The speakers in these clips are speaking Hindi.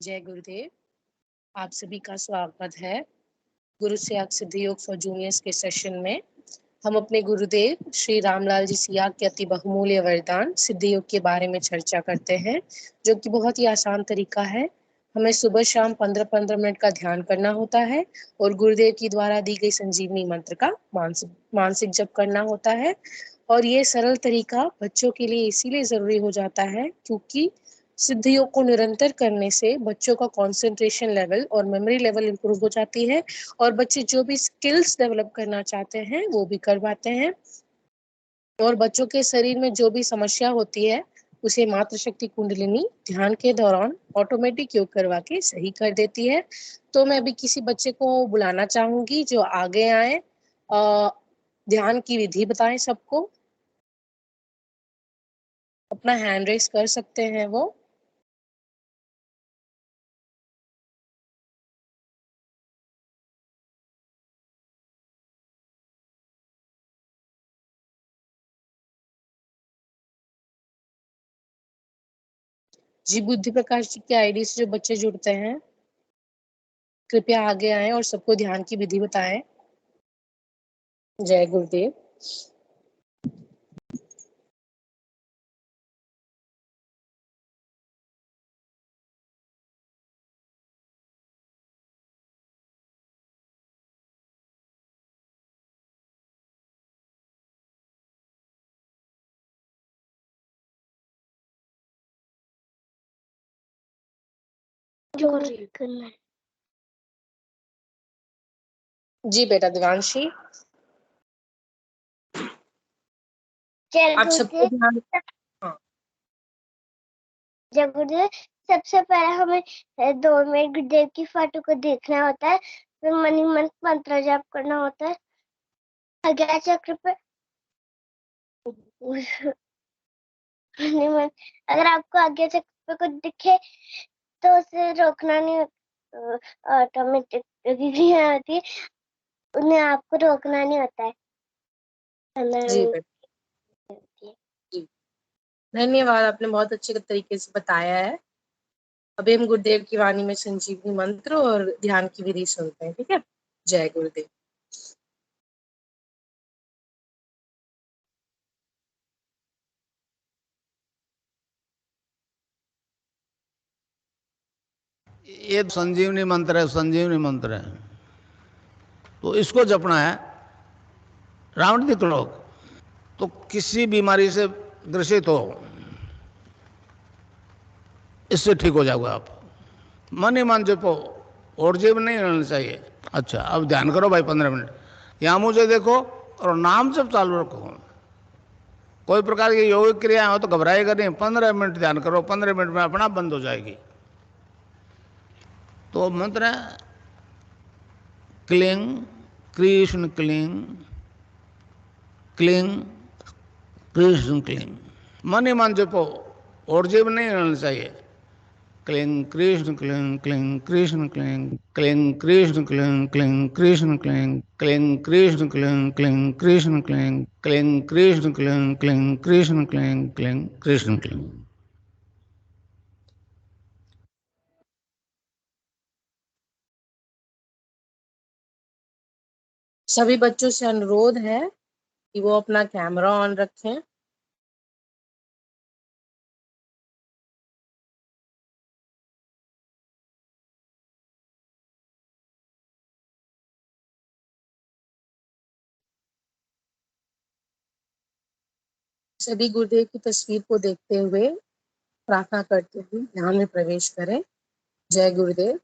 जय गुरुदेव। आप सभी का स्वागत है गुरु से आग सिद्धि योग फॉर जूनियर्स के सेशन में। हम अपने गुरुदेव श्री रामलाल जी सियाग के अति बहुमूल्य वरदान सिद्धि योग के बारे में चर्चा करते हैं, जो कि बहुत ही आसान तरीका है। हमें सुबह शाम 15-15 मिनट का ध्यान करना होता है और गुरुदेव की द्वारा दी गई संजीवनी मंत्र का मानसिक जप करना होता है। और ये सरल तरीका बच्चों के लिए इसीलिए जरूरी हो जाता है क्योंकि सिद्ध योग को निरंतर करने से बच्चों का कंसंट्रेशन लेवल और मेमोरी लेवल इंप्रूव हो जाती है और बच्चे जो भी स्किल्स डेवलप करना चाहते हैं वो भी कर पाते हैं। और बच्चों के शरीर में जो भी समस्या होती है उसे मातृशक्ति कुंडलिनी ध्यान के दौरान ऑटोमेटिक योग करवा के सही कर देती है। तो मैं अभी किसी बच्चे को बुलाना चाहूंगी जो आगे आए, ध्यान की विधि बताएं सबको। अपना हैंड रेस कर सकते हैं वो। जी, बुद्धि प्रकाश जी के आईडी से जो बच्चे जुड़ते हैं कृपया आगे आएं और सबको ध्यान की विधि बताएं। जय गुरुदेव। जी बेटा दिवांशी, आप सबको ध्यान। हाँ। जय गुरुदेव। सबसे पहले हमें 2 मिनट गुरुदेव की फोटो को देखना होता है, फिर मनी मंत्र जाप करना होता है। अज्ञा चक्र पे अगर आपको आज्ञा चक्र पे कुछ दिखे तो उसे रोकना नहीं, ऑटोमेटिक क्रिया होती है, उन्हें आपको रोकना नहीं होता है। जी बेटा जी, धन्यवाद, आपने बहुत अच्छे तरीके से बताया है। अभी हम गुरुदेव की वाणी में संजीवनी मंत्र और ध्यान की विधि सुनते हैं, ठीक है। जय गुरुदेव। ये संजीवनी मंत्र है, संजीवनी मंत्र है, तो इसको जपना है राउंड द क्लॉक। तो किसी बीमारी से ग्रसित हो, इससे ठीक हो जाओगे आप। मन ही मन जपो, और जीव नहीं रहना चाहिए। अच्छा, अब ध्यान करो भाई 15 मिनट। यहाँ मुझे देखो और नाम जब चालू रखो। कोई प्रकार की योगिक क्रियाएं हो तो घबराएगा नहीं। 15 मिनट ध्यान करो, 15 मिनट में अपना बंद हो जाएगी। तो मंत्र है cling Krishna cling, cling Krishna cling. मन ही मन जपो, और जीव नहीं रहना चाहिए। Cling Krishna cling, cling Krishna cling, cling Krishna cling, cling Krishna cling, cling Krishna cling, cling Krishna cling, cling Krishna cling, cling Krishna cling, cling Krishna cling. सभी बच्चों से अनुरोध है कि वो अपना कैमरा ऑन रखें। सभी गुरुदेव की तस्वीर को देखते हुए प्रार्थना करते हुए ध्यान में प्रवेश करें। जय गुरुदेव।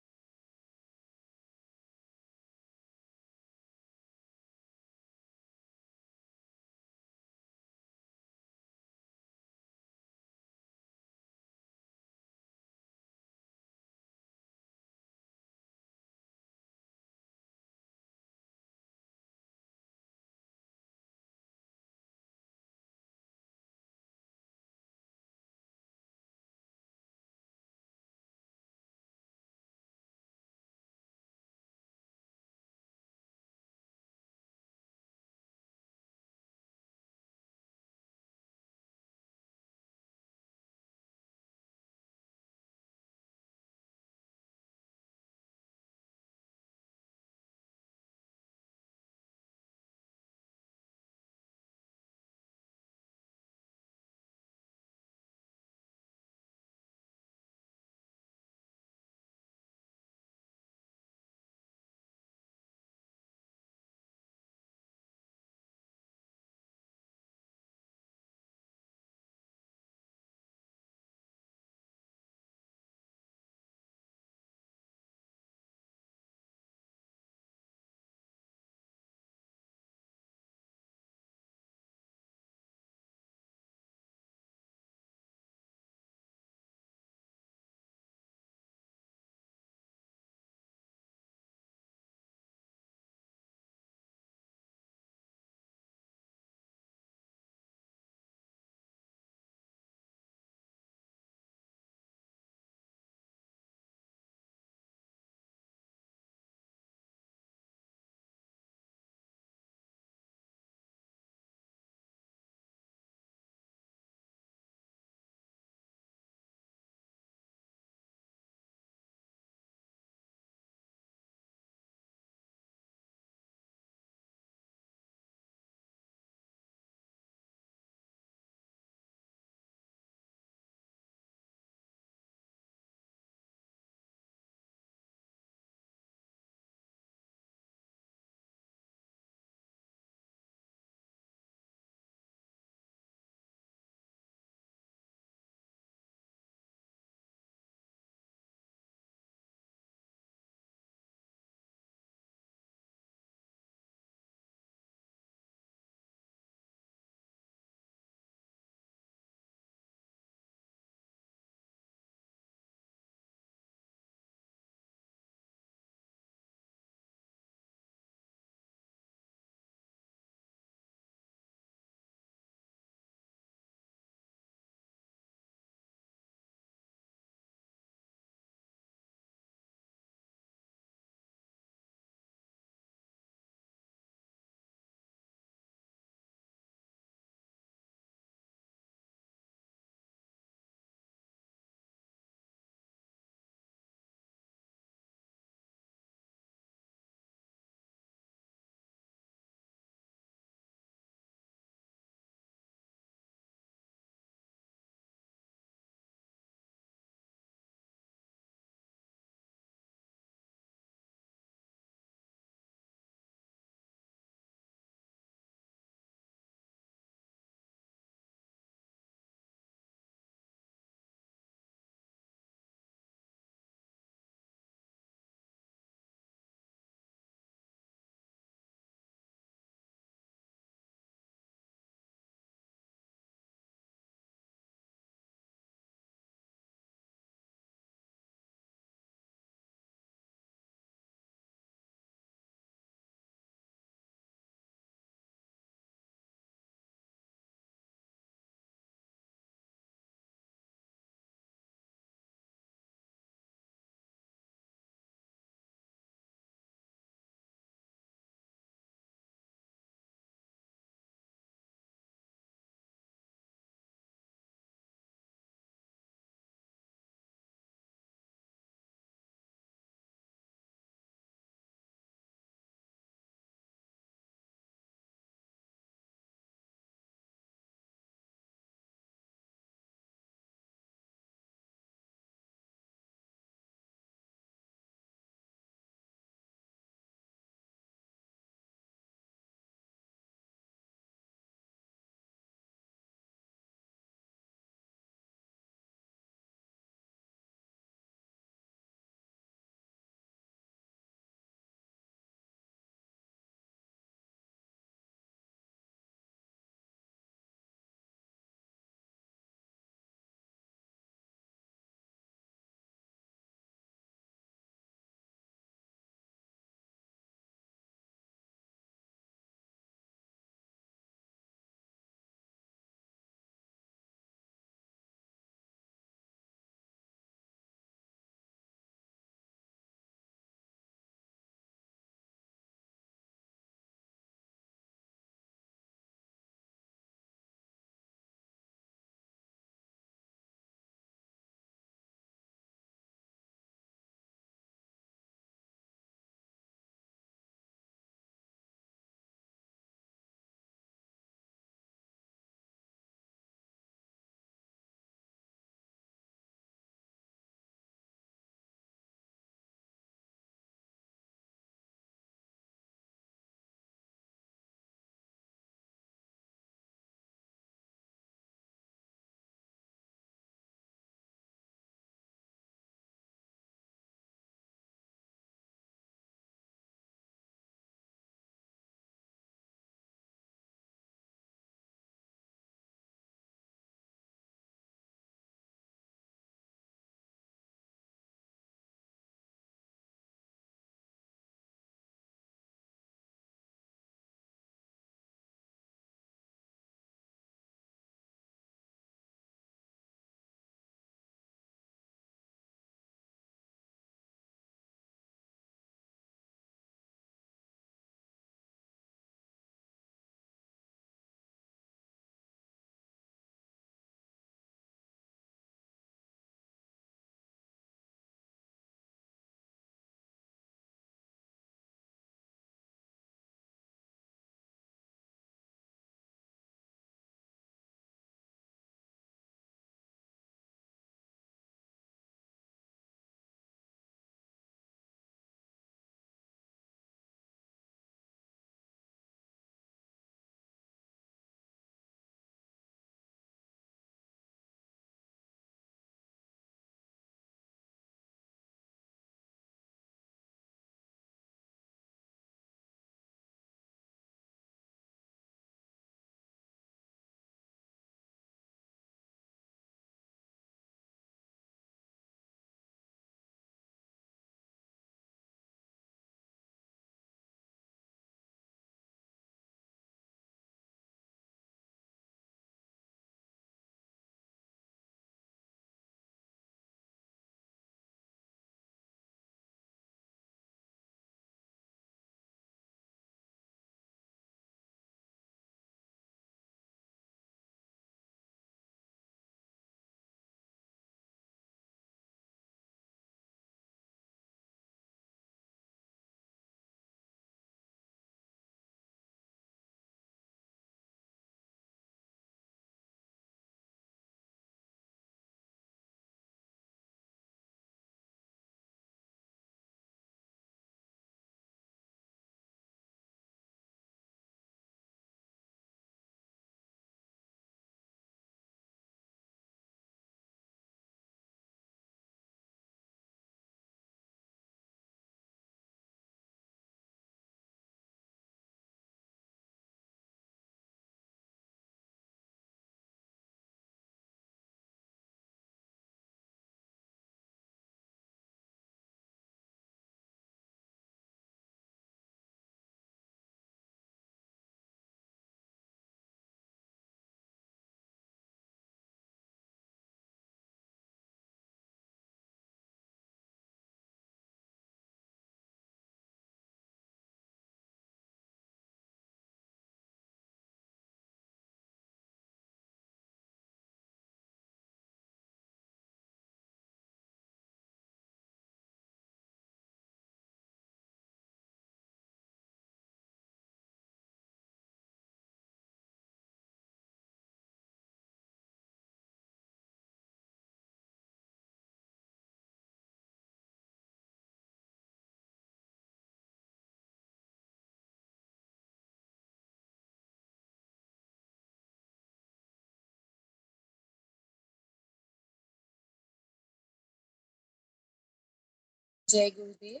जय गुरुदेव।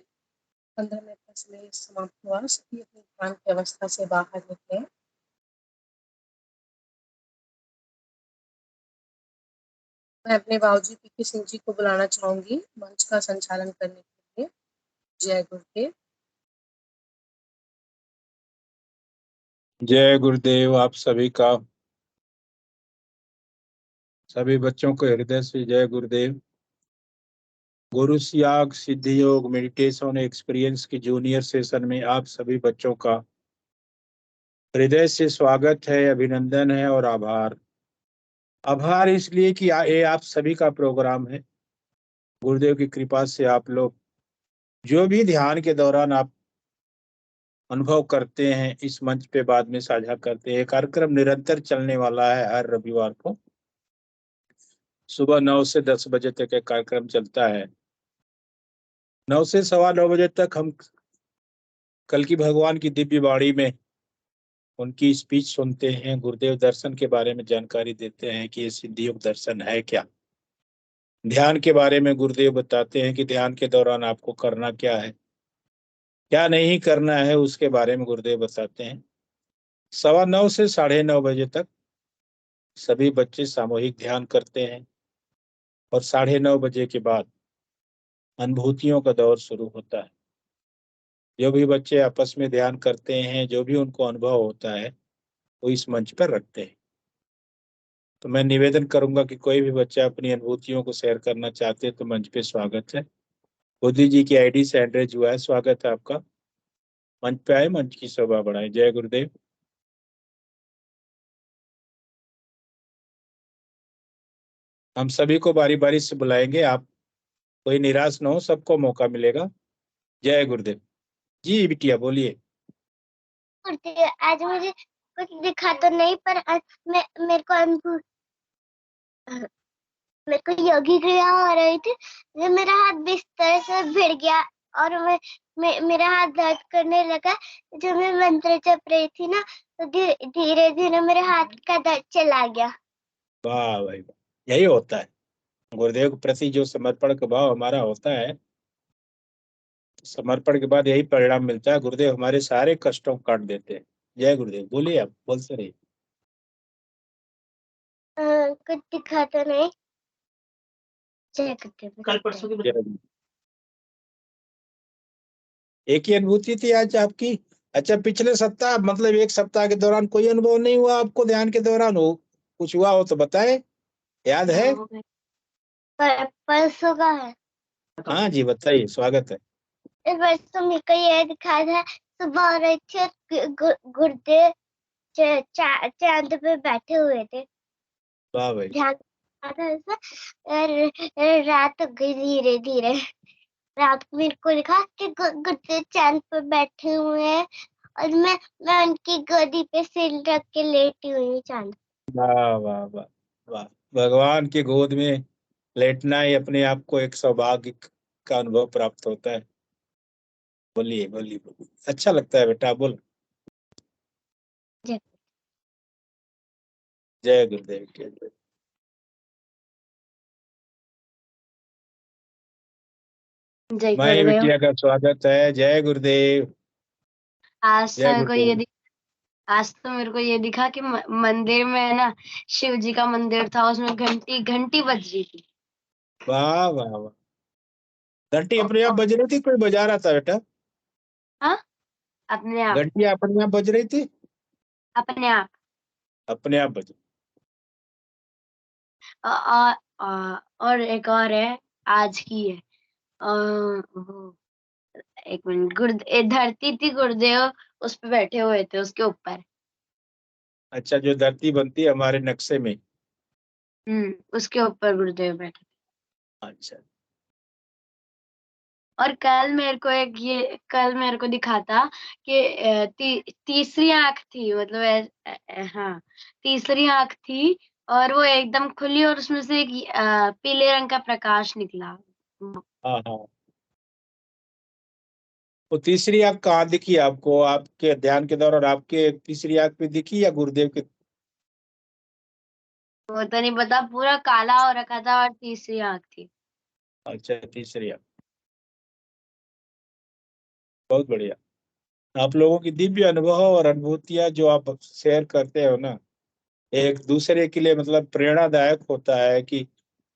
15 मिनट का समय समाप्त हुआ। सभी अपनी ध्यान की अवस्था से बाहर निकले। मैं अपने बाबूजी पीके सिंह जी को बुलाना चाहूंगी मंच का संचालन करने के लिए। जय गुरुदेव। जय गुरुदेव। आप सभी का, सभी बच्चों को हृदय से जय गुरुदेव। गुरु सियाग सिद्धि योग मेडिटेशन एक्सपीरियंस की जूनियर सेशन में आप सभी बच्चों का हृदय से स्वागत है, अभिनंदन है और आभार। आभार इसलिए कि ये आप सभी का प्रोग्राम है। गुरुदेव की कृपा से आप लोग जो भी ध्यान के दौरान आप अनुभव करते हैं इस मंच पे बाद में साझा करते हैं। कार्यक्रम निरंतर चलने वाला है। हर रविवार को सुबह 9 से 10 बजे तक एक कार्यक्रम चलता है। 9 से 9:15 बजे तक हम कल की भगवान की दिव्य वाणी में उनकी स्पीच सुनते हैं। गुरुदेव दर्शन के बारे में जानकारी देते हैं कि ये सिद्धि योग दर्शन है क्या। ध्यान के बारे में गुरुदेव बताते हैं कि ध्यान के दौरान आपको करना क्या है, क्या नहीं करना है, उसके बारे में गुरुदेव बताते हैं। 9:15 से 9:30 बजे तक सभी बच्चे सामूहिक ध्यान करते हैं और 9:30 बजे के बाद अनुभूतियों का दौर शुरू होता है। जो भी बच्चे आपस में ध्यान करते हैं, जो भी उनको अनुभव होता है, वो इस मंच पर रखते हैं। तो मैं निवेदन करूंगा कि कोई भी बच्चा अपनी अनुभूतियों को शेयर करना चाहते हैं तो मंच पे स्वागत है। मोदी जी की आईडी से एड्रेस हुआ है, स्वागत है आपका। मंच पे आए, मंच की शोभा बढ़ाए। जय गुरुदेव। हम सभी को बारी बारी से बुलाएंगे, आप कोई निराश न हो, सबको मौका मिलेगा। जय गुरुदेव। जी बिटिया बोलिए। आज मुझे कुछ दिखा तो नहीं, पर आज मेरे को योगी क्रिया हो रही थी। जब मेरा हाथ बिस्तर से भिड़ गया और मेरा हाथ दर्द करने लगा। जब मैं मंत्र जप रही थी ना, तो धीरे धीरे मेरे हाथ का दर्द चला गया। वाह भाई वाह, यही होता है। गुरुदेव के प्रति जो समर्पण का भाव हमारा होता है, समर्पण के बाद यही परिणाम मिलता है। गुरुदेव हमारे सारे कष्टों को काट देते हैं। जय गुरुदेव। बोलिए, आप बोलते रहिए। कुछ दिखा तो नहीं। जय गुरुदेव। कल परसों की एक ही अनुभूति थी आज आपकी? अच्छा, पिछले सप्ताह मतलब एक सप्ताह के दौरान कोई अनुभव नहीं हुआ आपको ध्यान के दौरान? हो कुछ हुआ हो तो बताए, याद है? परसों का है। हाँ जी बताइए, स्वागत है। इस वर्ष तो मेरे को ये दिखा था। सुबह हो रही थी, गुरुदेव चांद पे बैठे हुए थे। वाह भाई। ध्यान और रात हो गई धीरे धीरे। रात को मेरे को दिखा कि गुरुदेव चांद पे बैठे हुए हैं और मैं उनकी गोदी पे सिर रख के लेटी हुई हूँ चांद। वाह वाह वाह वाह। भगवान की गोद में लेटना ही अपने आप को एक सौभाग्य का अनुभव प्राप्त होता है। बोलिए बोलिए बोलिए, अच्छा लगता है बेटा, बोल। जय जय गुरुदेव। जय गुरुदेव। माही गुरुदेव। बिटिया का स्वागत है। जय गुरुदेव। आज जय गुरुदेव। तो मेरे को ये दिखा कि मंदिर में है ना, शिव जी का मंदिर था, उसमें घंटी घंटी बज रही थी। वाह वाह वाह। घंटी अपने आप बज रही थी, कोई बजा रहा था बेटा? हाँ, अपने आप। घंटी अपने आप बज रही थी? अपने आप। अपने आप बज। और एक और है, आज की है। वो, एक मिनट, धरती थी, गुरुदेव उस पे बैठे हुए थे, उसके ऊपर। अच्छा, जो धरती बनती है हमारे नक्शे में। उसके ऊपर गुरुदेव बैठे। अच्छा। और कल मेरे को दिखा था कि तीसरी आंख थी, मतलब हाँ, तीसरी आंख थी और वो एकदम खुली और उसमें से एक पीले रंग का प्रकाश निकला। हाँ हाँ। वो तीसरी आंख कहाँ दिखी आपको? आपके ध्यान के दौरान आपके तीसरी आंख पे दिखी या गुरुदेव के? वो तो नहीं पता, पूरा काला हो रखा था और तीसरी आंख थी। अच्छा, तीसरी आंख। बहुत बढ़िया। आप लोगों की दिव्य अनुभव और अनुभूतियां जो आप शेयर करते हो ना, एक दूसरे के लिए मतलब प्रेरणादायक होता है। कि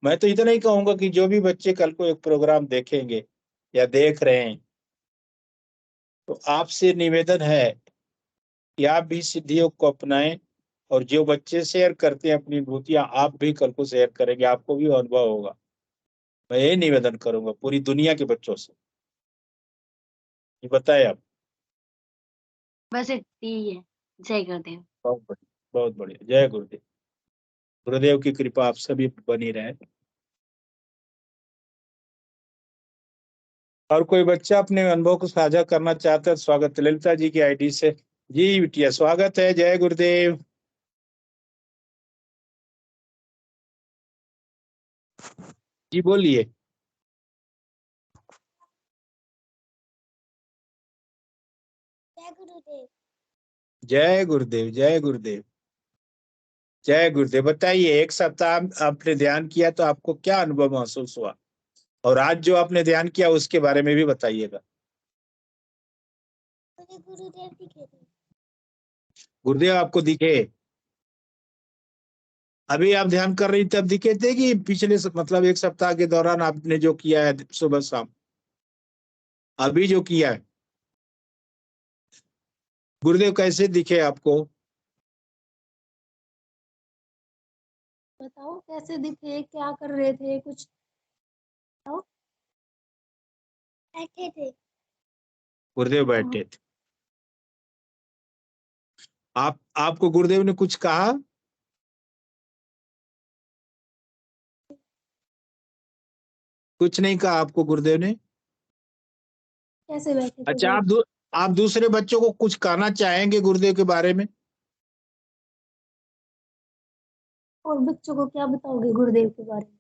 मैं तो इतना ही कहूंगा कि जो भी बच्चे कल को एक प्रोग्राम देखेंगे या देख रहे हैं, तो आपसे निवेदन है कि आप भी सिद्धि योग को अपनाएं, और जो बच्चे शेयर करते हैं अपनी अनुभूतियां, आप भी कल को शेयर करेंगे, आपको भी अनुभव होगा। मैं यही निवेदन करूंगा पूरी दुनिया के बच्चों से। ये बताए आप। बस इतनी ही है। जय गुरुदेव। बहुत बढ़िया, बहुत बढ़िया। जय गुरुदेव। गुरुदेव की कृपा आप सभी पर बनी रहे। और कोई बच्चा अपने अनुभव को साझा करना चाहता है, स्वागत है ललिता जी की आईडी से। जी बिटिया, स्वागत है। जय गुरुदेव। जी बोलिए। जय गुरुदेव। जय गुरुदेव, जय गुरुदेव, जय गुरुदेव। बताइए, एक सप्ताह आपने ध्यान किया तो आपको क्या अनुभव महसूस हुआ, और आज जो आपने ध्यान किया उसके बारे में भी बताइएगा। मुझे गुरुदेव दिखे थे। गुरुदेव आपको दिखे? अभी आप ध्यान कर रही तब दिखे थे कि पिछले मतलब एक सप्ताह के दौरान आपने जो किया है सुबह शाम, अभी जो किया है? गुरुदेव कैसे दिखे आपको? बताओ कैसे दिखे, क्या कर रहे थे, कुछ बताओ। बैठे थे। गुरुदेव बैठे थे। आपको गुरुदेव ने कुछ कहा? कुछ नहीं कहा आपको गुरुदेव ने? कैसे बैठे थे अच्छा, फिर? आप दूसरे बच्चों को कुछ कहना चाहेंगे गुरुदेव के बारे में? और बच्चों को क्या बताओगे गुरुदेव के बारे में?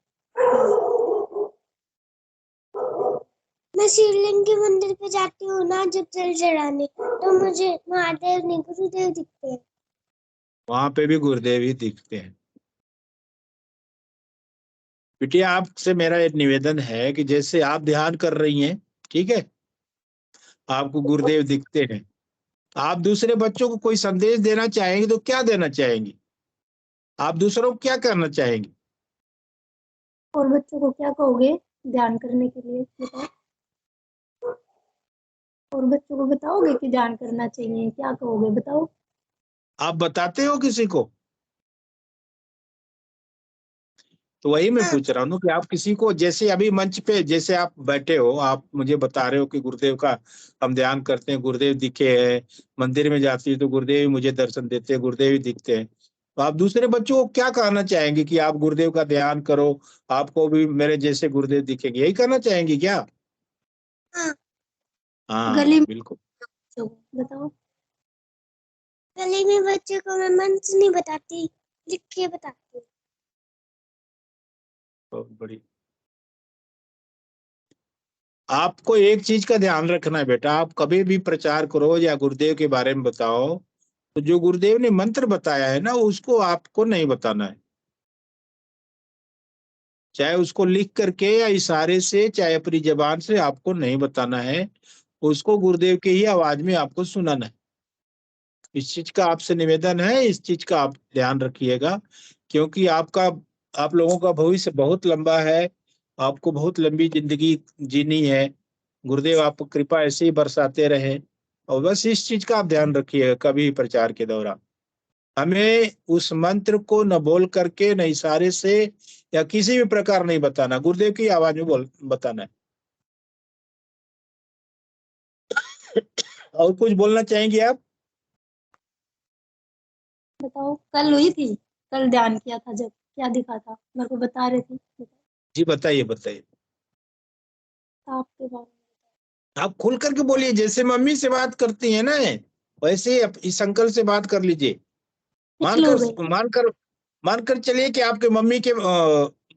मैं शिवलिंग के मंदिर पे जाती हूँ ना जब जल चढ़ाने, तो मुझे महादेव नहीं गुरुदेव दिखते हैं। वहां पे भी गुरुदेव ही दिखते हैं। बिटिया, आपसे मेरा एक निवेदन है कि जैसे आप ध्यान कर रही हैं, ठीक है, आपको गुरुदेव दिखते हैं, आप दूसरे बच्चों को कोई संदेश देना चाहेंगे तो क्या देना चाहेंगी? आप दूसरों को क्या करना चाहेंगे? और बच्चों को क्या कहोगे ध्यान करने के लिए, बताओ। और बच्चों को बताओगे कि ध्यान करना चाहिए, क्या कहोगे बताओ। आप बताते हो किसी को? तो वही मैं पूछ रहा हूँ कि आप किसी को, जैसे अभी मंच पे जैसे आप बैठे हो, आप मुझे बता रहे हो कि गुरुदेव का हम ध्यान करते हैं, गुरुदेव दिखे हैं, मंदिर में जाती है तो गुरुदेव ही मुझे दर्शन देते हैं, गुरुदेव ही दिखते हैं। तो आप दूसरे बच्चों को क्या कहना चाहेंगे कि आप गुरुदेव का ध्यान करो, आपको भी मेरे जैसे गुरुदेव दिखेंगे, यही कहना चाहेंगी क्या? हाँ। गली हाँ में बिल्कुल। बच्चों को बताओ। गली में बच्चे को मैं मन से नहीं बताती, लिख के बताती हूँ। बहुत बढ़िया। आपको एक चीज का ध्यान रखना है बेटा, आप कभी भी प्रचार करो या गुरुदेव के बारे में बताओ, तो जो गुरुदेव ने मंत्र बताया है ना, उसको आपको नहीं बताना है। चाहे उसको लिख करके या इशारे से, चाहे अपनी जबान से, आपको नहीं बताना है। उसको गुरुदेव के ही आवाज में आपको सुनाना है। इस चीज का आपसे निवेदन है, इस चीज का आप ध्यान रखिएगा, क्योंकि आप लोगों का भविष्य बहुत लंबा है, आपको बहुत लंबी जिंदगी जीनी है। गुरुदेव आपको कृपा ऐसे ही बरसाते रहे, और बस इस चीज का आप ध्यान रखिएगा कभी प्रचार के दौरान। हमें उस मंत्र को न बोल करके, न इशारे से या किसी भी प्रकार नहीं बताना, गुरुदेव की आवाज में बताना है। और कुछ बोलना चाहेंगे आप? बताओ, कल हुई थी, कल ध्यान किया था जब, क्या दिखा था मेरे को बता रहे थे, बताओ। जी बताइए, बताइए। आपके बारे में आप खुल करके बोलिए, जैसे मम्मी से बात करती है ना, वैसे ही इस अंकल से बात कर लीजिए। पिछले हो गए। मानकर मानकर चलिए कि आपके मम्मी के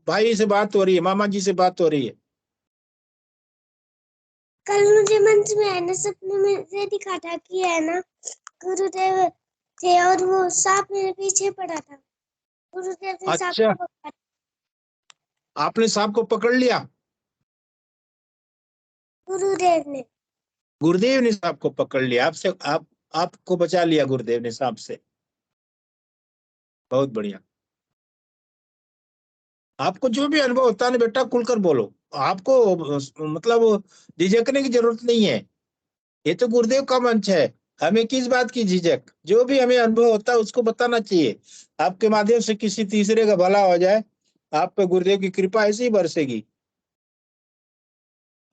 भाई से बात हो रही है, मामा जी से बात हो रही है। कल मुझे मंच में है ना, सपने में से दिखा था कि है ना गुरुदेव थे और वो सांप मेरे पीछे पड़ा था। गुरुदेव ने सांप अच्छा, को पकड़ा। आपने सांप को पकड़ लिया? गुरुदेव ने। गुरुदेव ने सांप को पकड़ लिया, आपसे आपको बचा लिया गुरुदेव ने सांप से। बहुत बढ़िया। आपको जो भी अनुभव होता है ना बेटा, खुलकर बोलो, आपको मतलब झिझकने की जरूरत नहीं है। ये तो गुरुदेव का मंच है, हमें किस बात की झिझक? जो भी हमें अनुभव होता है उसको बताना चाहिए। आपके माध्यम से किसी तीसरे का भला हो जाए, आप पे गुरुदेव की कृपा ऐसे ही बरसेगी।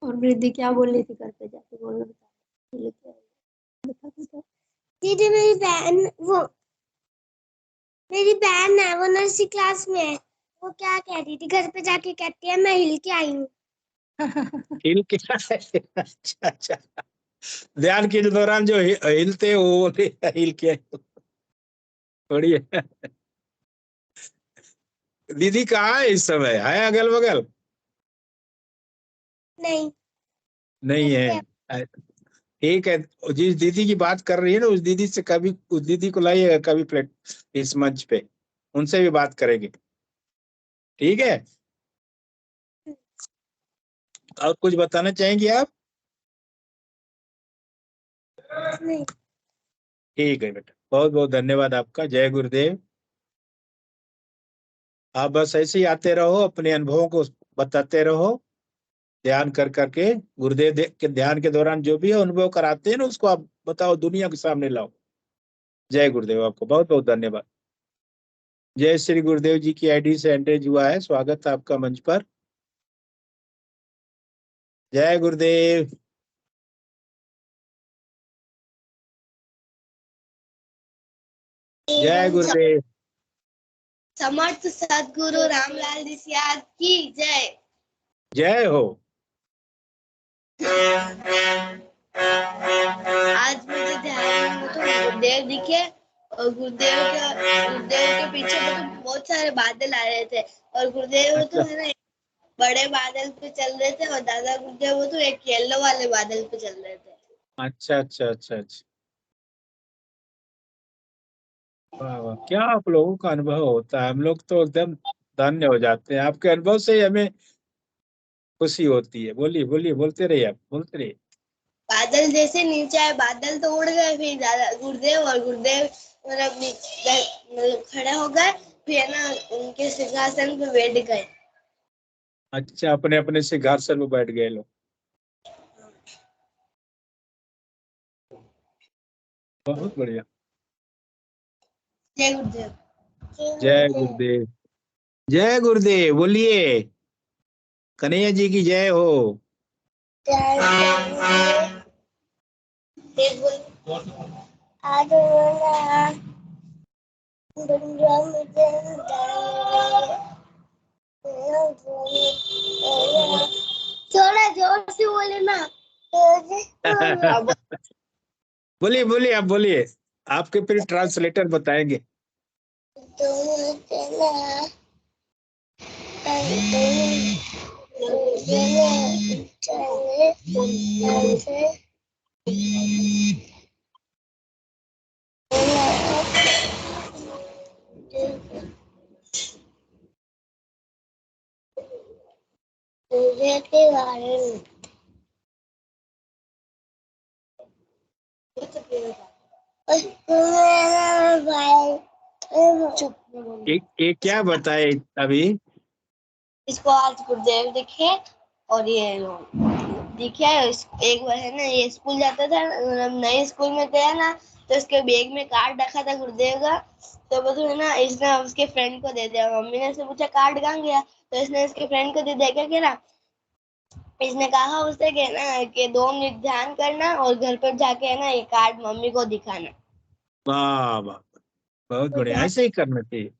और वृद्धि क्या बोल रही थी घर पे जाके, बोलो बता। दीदी मेरी बहन है, वो नर्सरी क्लास में है। वो क्या कह रही थी, घर पे जाके कहती है मैं हिल के आई हूँ। हिल के अच्छा अच्छा, ध्यान के दौरान जो हिलते वो हिल के बढ़िया। दीदी कहाँ है इस समय? है अगल बगल? नहीं नहीं है। ठीक है, जिस दीदी की बात कर रही है ना, उस दीदी से कभी, उस दीदी को लाइएगा कभी प्लेट इस मंच पे, उनसे भी बात करेंगे। ठीक है, और कुछ बताना चाहेंगे आप? नहीं। ठीक है बेटा, बहुत बहुत धन्यवाद आपका। जय गुरुदेव। आप बस ऐसे ही आते रहो, अपने अनुभवों को बताते रहो, ध्यान कर करके। गुरुदेव के ध्यान के दौरान जो भी अनुभव कराते हैं ना, उसको आप बताओ, दुनिया के सामने लाओ। जय गुरुदेव, आपको बहुत बहुत धन्यवाद। जय श्री गुरुदेव जी की आईडी से एंट्रेज हुआ है, स्वागत है आपका मंच पर। जय गुरुदेव। जय गुरुदेव। समर्थ सदगुरु रामलाल जी सियाद की जय। जय हो। आज मुझे ध्यान में तो गुरुदेव दिखे, और गुरुदेव के पीछे तो बहुत सारे बादल आ रहे थे, और गुरुदेव तो है ना बड़े बादल पे चल रहे थे, और दादा गुरुदेव वो तो एक येलो वाले बादल पे चल रहे थे। अच्छा अच्छा अच्छा अच्छा, वाह वाह, क्या आप लोगों का अनुभव होता है। हम लोग तो एकदम धन्य हो जाते हैं, आपके अनुभव से ही हमें खुशी होती है। बोलिए बोलिए, बोलते रहिए, आप बोलते रहिए। बादल जैसे नीचे आए, बादल तो उड़ गए, फिर दादा गुरुदेव मतलब खड़े हो गए, फिर ना उनके सिंहासन पे बैठ गए। अच्छा, अपने अपने सिंहासन में बैठ गए लोग। बहुत बढ़िया। जय गुरुदेव। जय गुरुदेव। जय गुरुदेव बोलिए, कन्हैया जी की जय हो। थोड़ा जोर से बोले ना। बोलिए बोलिए, आप बोलिए, आपके फिर ट्रांसलेटर बताएंगे। के बारे में एक क्या बताए अभी? इसको आज गुरुदेव दिखे, और ये दिखे। एक बार है ना, ये स्कूल जाता था, नए स्कूल में गया ना, तो इसके बैग में कार्ड रखा था गुरुदेव का। तो वो है ना, इसने उसके फ्रेंड को दे दिया। मम्मी ने उससे पूछा कार्ड कहाँ गया, तो इसने इसके फ्रेंड को दे दिया। क्या कह रहा, इसने कहा उससे कि ना कि 2 मिनट ध्यान करना, और घर पर जाके है ना ये कार्ड मम्मी को दिखाना। वाह वाह, बहुत बढ़िया, ऐसे ही करना चाहिए।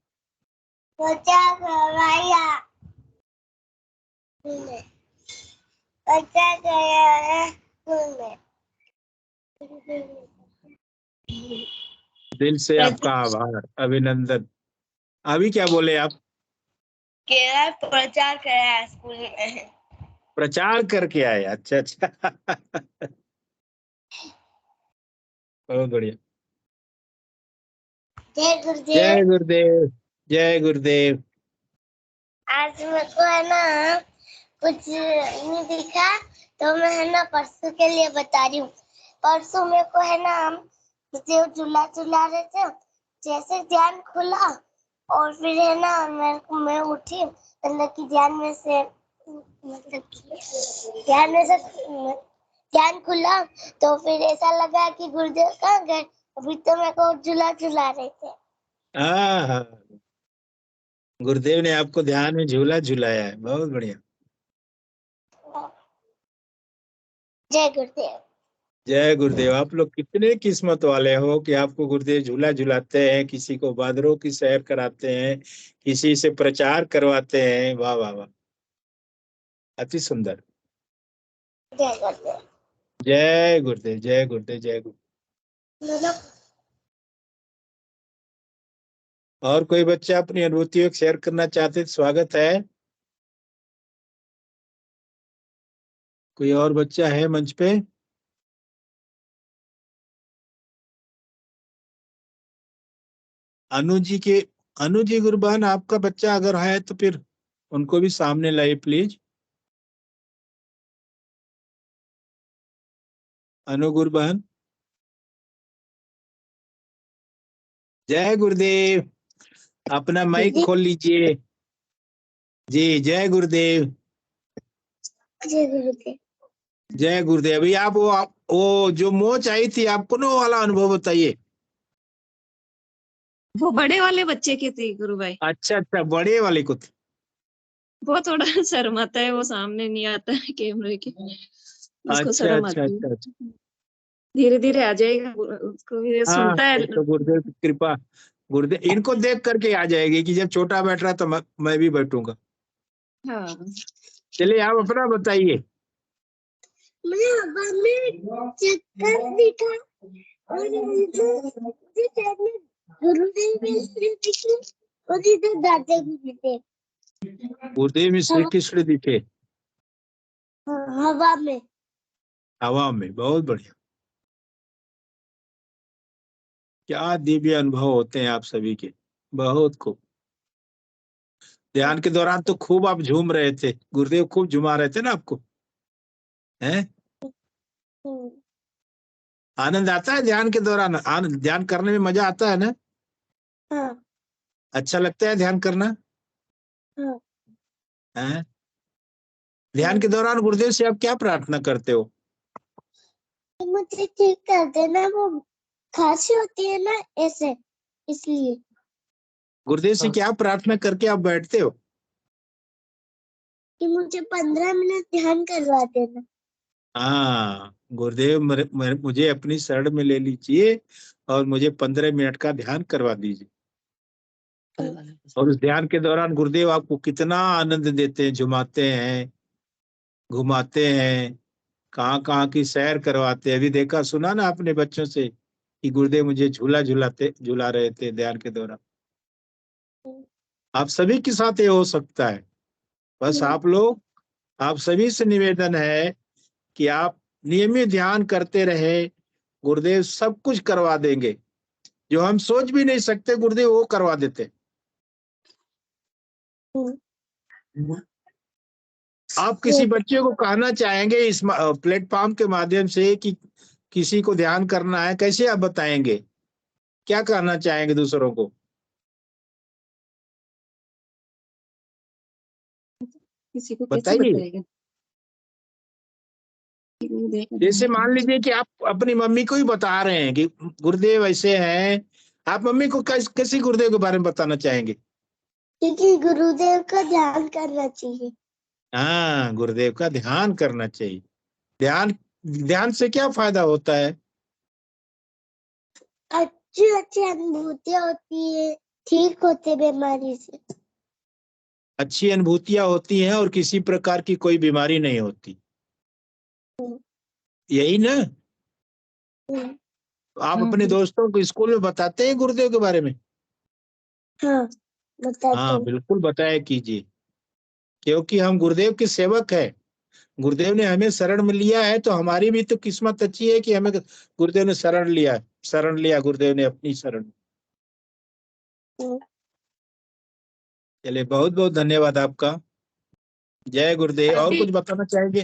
दिल से आपका आभार, अभिनंदन। अभी क्या बोले आप? केरला प्रचार कराया स्कूल में। प्रचार करके आए, अच्छा अच्छा। बहुत बढ़िया। जय जय गुरुदेव। गुरुदेव। जय गुरुदेव। आज मेरे को है ना कुछ नहीं दिखा, तो मैं है ना परसों के लिए बता रही हूँ। परसों मेरे को है ना हम जो झूला झूला रहे थे, जैसे ध्यान खुला और फिर है ना मैं उठी, मतलब कि ध्यान में से ध्यान खुला तो फिर ऐसा लगा कि गुरुदेव कहाँ गए, अभी तो मेरे को झूला झूला रहे थे। हाँ, गुरुदेव ने आपको ध्यान में झूला झूलाया है, बहुत बढ़िया। जय गुरुदेव। जय गुरुदेव। आप लोग कितने किस्मत वाले हो कि आपको गुरुदेव झूला झूलाते हैं, किसी को बादरों की सैर कराते हैं, किसी से प्रचार करवाते हैं। वाह वाह वाह, अति सुंदर। जय गुरुदेव। जय गुरुदेव, जय गुरुदेव, जय गुरुदेव। और कोई बच्चा अपनी अनुभूतियों शेयर करना चाहते तो स्वागत है। कोई और बच्चा है मंच पे? अनु जी गुरबान, आपका बच्चा अगर है तो फिर उनको भी सामने लाइए प्लीज। अनु गुरबान। जय गुरुदेव, अपना माइक खोल लीजिए। जी, जय गुरुदेव। जय गुरुदेव। जय गुरुदेव। अभी आप वो जो मोच आई थी आपको ना, वो वाला अनुभव बताइए। वो बड़े वाले बच्चे की थी गुरु भाई। अच्छा अच्छा, बड़े वाले को थी। वो थोड़ा शर्माता है, वो सामने नहीं आता है कैमरे के, उसको अच्छा शर्म अच्छा आती अच्छा है। अच्छा। धीरे धीरे आ जाएगा, उसको भी हाँ, सुनता है। वो तो गुरुदेव की कृपा। गुरुदेव इनको देख करके आ जाएगी कि जब छोटा बैठ रहा तो मैं भी बैठूंगा। हाँ, चलिए आप अपना बताइए। मैं हवा में चक्कर दिखा और गुरुदेव इसलिए दिखे और इधर दादा गुरुदेव। गुरुदेव में श्री कृष्ण दिखे हवा में। हवा में, बहुत बढ़िया। क्या दिव्य अनुभव होते हैं आप सभी के, बहुत खूब। ध्यान के दौरान तो खूब आप झूम रहे थे, गुरुदेव खूब झुमा रहे थे ना आपको, हैं? आनंद आता है ध्यान के दौरान? आनंद, ध्यान करने में मजा आता है ना? हाँ। अच्छा लगता है ध्यान करना? हाँ। हैं? ध्यान के दौरान गुरुदेव से आप क्या प्रार्थना करते हो? मुझे ठीक कर देना, वो खांसी होती है ना ऐसे, इसलिए। गुरुदेव से क्या प्रार्थना करके आप बैठते हो? कि मुझे 15 मिनट ध्यान करवा देना। हाँ, गुरुदेव मुझे अपनी शरण में ले लीजिए और मुझे 15 मिनट का ध्यान करवा दीजिए। और उस ध्यान के दौरान गुरुदेव आपको कितना आनंद देते हैं, झुमाते हैं, घुमाते हैं, कहाँ कहाँ की सैर करवाते हैं। अभी देखा सुना ना अपने बच्चों से कि गुरुदेव मुझे झूला रहे थे ध्यान के दौरान। आप सभी के साथ ये हो सकता है। बस आप सभी से निवेदन है कि आप नियमित ध्यान करते रहे, गुरुदेव सब कुछ करवा देंगे। जो हम सोच भी नहीं सकते गुरुदेव वो करवा देते। आप किसी बच्चे को कहना चाहेंगे इस प्लेटफॉर्म के माध्यम से कि किसी को ध्यान करना है, कैसे आप बताएंगे? क्या कहना चाहेंगे दूसरों को? किसी को कैसे बताइए। बताएगा? जैसे मान लीजिए कि आप अपनी मम्मी को ही बता रहे हैं कि गुरुदेव ऐसे हैं, आप मम्मी को किसी गुरुदेव के बारे में बताना चाहेंगे? क्योंकि गुरुदेव का ध्यान करना चाहिए। हाँ, गुरुदेव का ध्यान करना चाहिए। ध्यान ध्यान से क्या फायदा होता है? अच्छी अच्छी अनुभूतियां होती है, ठीक होते बीमारी से। अच्छी अनुभूतियां होती हैं और किसी प्रकार की कोई बीमारी नहीं होती, यही ना? आप अपने दोस्तों को स्कूल में बताते हैं गुरुदेव के बारे में? हाँ, बताते हाँ, हैं। बिल्कुल बताया कीजिए, क्योंकि हम गुरुदेव के सेवक हैं। गुरुदेव ने हमें शरण में लिया है तो हमारी भी तो किस्मत अच्छी है कि हमें गुरुदेव ने शरण लिया गुरुदेव ने अपनी शरण। चलिए, बहुत बहुत धन्यवाद आपका। जय गुरुदेव। और अभी कुछ बताना चाहेंगे?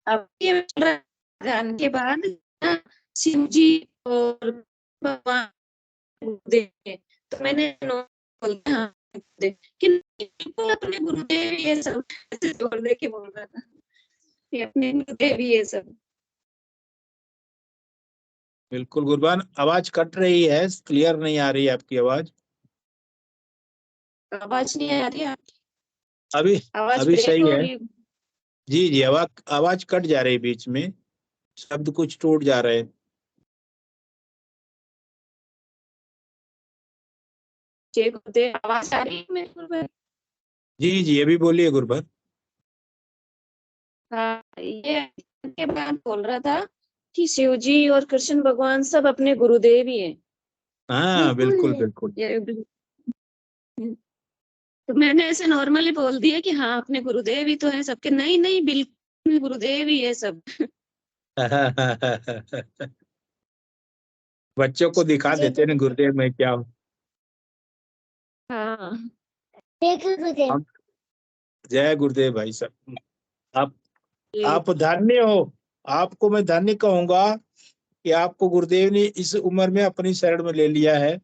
अब ये चल रहा है, ध्यान के बाद शिव जी और भगवान गुरुदेव है। तो मैंने बोल दिया हाँ गुरुदेव, कि नहीं, अपने गुरुदेव ये सब ऐसे जोड़ दे के बोल रहा था कि अपने गुरुदेव ये सब। बिल्कुल गुरबान, आवाज कट रही है, क्लियर नहीं आ रही है आपकी आवाज। आवाज नहीं आ रही है आपकी? अभी आवाज अभी ब्रेक सही हो है। रही है। जी जी, आवाज आवाज कट जा रही है बीच में, शब्द कुछ टूट जा रहे हैं। जय गुरुदेव, आवाज आ रही है मेरे गुरुदेव? जी जी, अभी बोलिए गुरबान। हाँ, ये के बाद बोल रहा था कि शिव जी और कृष्ण भगवान सब अपने गुरुदेव ही हैं। हाँ बिल्कुल बिल्कुल। ये तो मैंने ऐसे नॉर्मली बोल दिया कि हाँ अपने गुरुदेव ही तो है सबके। नहीं नहीं, बिल्कुल गुरुदेव ही है सब। बच्चों को दिखा देते हैं ना गुरुदेव मैं क्या हूँ। हाँ हम- जय गुरुदेव भाई साहब। आप ये आप धन्य हो। आपको मैं धन्य कहूंगा कि आपको गुरुदेव ने इस उम्र में अपनी शरण में ले लिया है।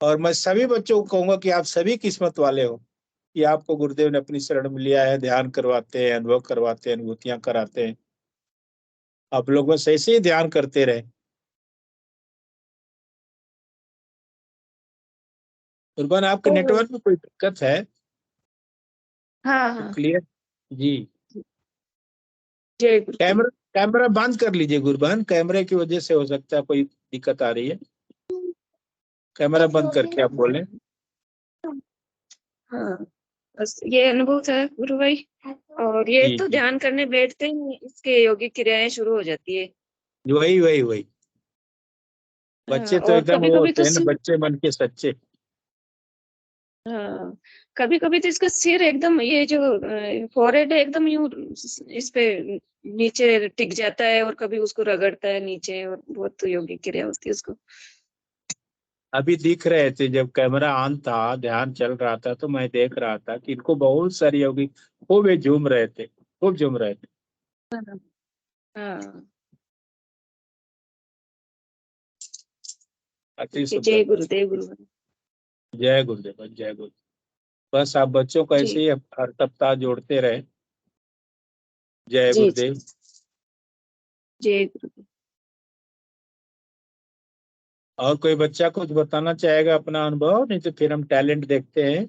और मैं सभी बच्चों को कहूंगा कि आप सभी किस्मत वाले हो कि आपको गुरुदेव ने अपनी शरण में लिया है। ध्यान करवाते हैं, अनुभव करवाते हैं, अनुभूतियां कराते हैं। आप लोग बस ऐसे ही ध्यान करते रहे। कुर्बान, आपके नेटवर्क में कोई दिक्कत है हाँ तो हाँ। क्लियर। जी, जय गुरुदेव। कैमरा कैमरा बंद कर लीजिए गुरबान, कैमरे की वजह से हो सकता है कोई दिक्कत आ रही है। कैमरा बंद करके आप बोलें। हाँ, बस ये अनुभव था गुरु भाई। और ये जी तो जी, ध्यान करने बैठते ही इसके योगिक क्रियाएं शुरू हो जाती है। वही वही वही। हाँ, बच्चे तो और एकदम कभी वो कभी होते तो हैं ना, बच्चे मन के सच्चे। हाँ, कभी कभी तो इसका सिर एकदम, ये जो फोrehead है एकदम यूं इस पे नीचे टिक जाता है, और कभी उसको रगड़ता है नीचे, और बहुत योगिक क्रिया होती है उसको। अभी दिख रहे थे जब कैमरा ऑन था, ध्यान चल रहा था, तो मैं देख रहा था कि इनको बहुत सारी योगी खूब ये झूम रहे थे, खूब झूम रहे थे। हाँ, अति जय सुंदर। गुरुदेव गुरु। जय गुरुदेव, जय गुरु। बस आप बच्चों को ऐसे जी ही हर सप्ताह जोड़ते रहे। जय जी जी, गुरुदेव। जय गुरुदेव। और कोई बच्चा कुछ बताना चाहेगा अपना अनुभव, नहीं तो फिर हम टैलेंट देखते हैं।